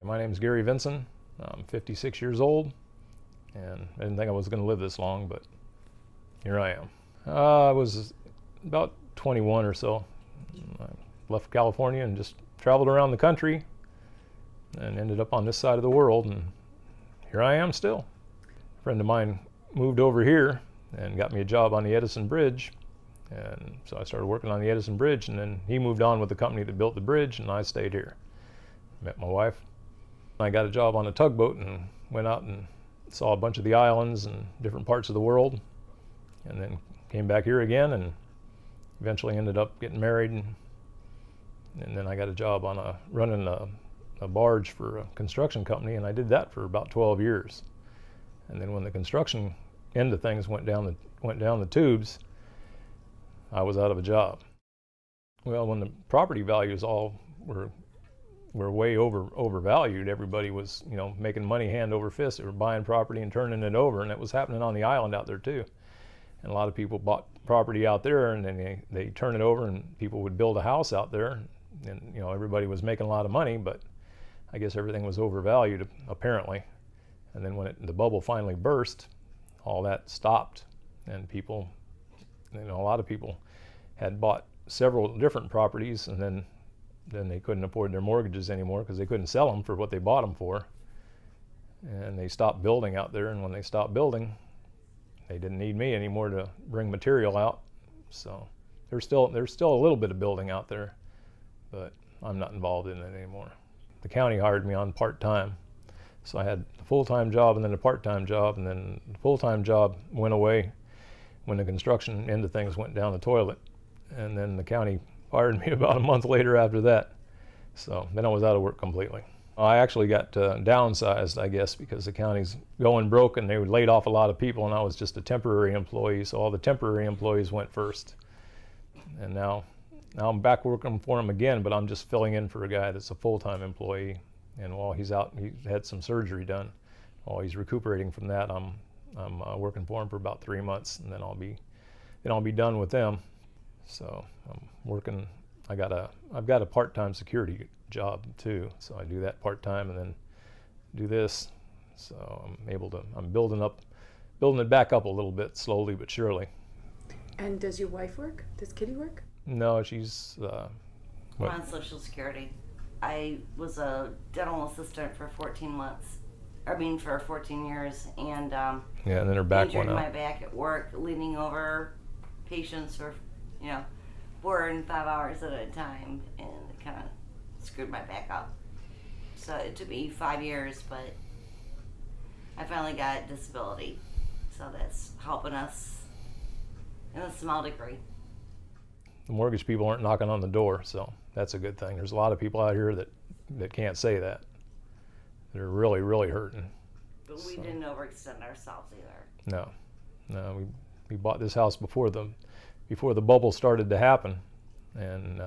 My name is Gary Vinson. I'm 56 years old, and I didn't think I was going to live this long, but here I am. I was about 21 or so. I left California and just traveled around the country and ended up on this side of the world, and here I am still. A friend of mine moved over here and got me a job on the Edison Bridge, and so I started working on the Edison Bridge, and then he moved on with the company that built the bridge, and I stayed here. Met my wife. I got a job on a tugboat and went out and saw a bunch of the islands and different parts of the world, and then came back here again and eventually ended up getting married, and then I got a job on running a barge for a construction company, and I did that for about 12 years. And then when the construction end of things went down the tubes, I was out of a job. Well, when the property values all were way overvalued, everybody was, making money hand over fist. They were buying property and turning it over, and it was happening on the island out there too. And a lot of people bought property out there, and then they turn it over, and people would build a house out there, and everybody was making a lot of money, but I guess everything was overvalued apparently. And then when the bubble finally burst, all that stopped, and people, a lot of people had bought several different properties, and then they couldn't afford their mortgages anymore because they couldn't sell them for what they bought them for. And they stopped building out there, and when they stopped building, they didn't need me anymore to bring material out. So there's still a little bit of building out there, but I'm not involved in it anymore. The county hired me on part-time. So I had a full-time job and then a part-time job, and then the full-time job went away when the construction end of things went down the toilet. And then the county fired me about a month later after that. So then I was out of work completely. I actually got downsized, I guess, because the county's going broke and they laid off a lot of people, and I was just a temporary employee, so all the temporary employees went first. And now I'm back working for them again, but I'm just filling in for a guy that's a full-time employee. And while he's out, he had some surgery done. While he's recuperating from that, I'm working for him for about 3 months, and then I'll be done with them. So I'm working. I've got a part-time security job too, so I do that part-time and then do this. So I'm building it back up a little bit, slowly but surely. And does your wife work? Does Kitty work? No, she's on Social Security. I was a dental assistant for 14 months. For 14 years, and yeah, and then her back went out. Injured my back at work, leaning over patients for 4 and 5 hours at a time, and it kind of screwed my back up. So it took me 5 years, but I finally got disability, so that's helping us in a small degree. The mortgage people aren't knocking on the door, so that's a good thing. There's a lot of people out here that can't say that. They're really, really hurting. But we didn't overextend ourselves either. No, we bought this house before the bubble started to happen, and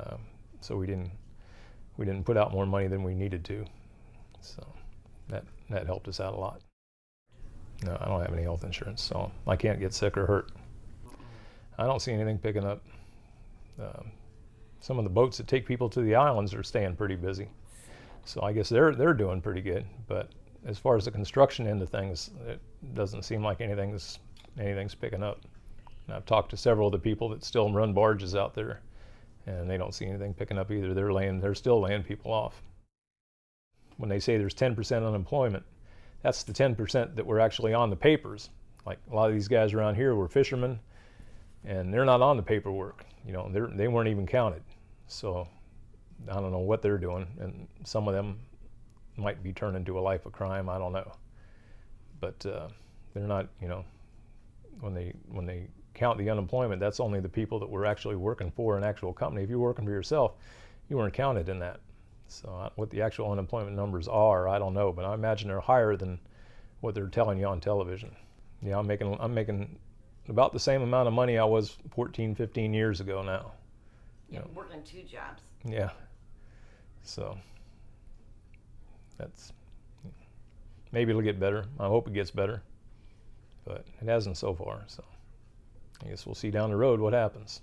so we didn't put out more money than we needed to. So that helped us out a lot. No, I don't have any health insurance, so I can't get sick or hurt. I don't see anything picking up. Some of the boats that take people to the islands are staying pretty busy. So I guess they're doing pretty good, but as far as the construction end of things, it doesn't seem like anything's picking up. And I've talked to several of the people that still run barges out there, and they don't see anything picking up either. They're still laying people off. When they say there's 10% unemployment, that's the 10% that were actually on the papers. Like a lot of these guys around here were fishermen, and they're not on the paperwork. They weren't even counted. So I don't know what they're doing, and some of them might be turned into a life of crime. I don't know, but they're not. When they count the unemployment, that's only the people that were actually working for an actual company. If you're working for yourself, you weren't counted in that. So what the actual unemployment numbers are, I don't know, but I imagine they're higher than what they're telling you on television. Yeah, I'm making about the same amount of money I was 14, 15 years ago now. Yeah, working 2 jobs. Yeah. So maybe it'll get better. I hope it gets better, but it hasn't so far. So I guess we'll see down the road what happens.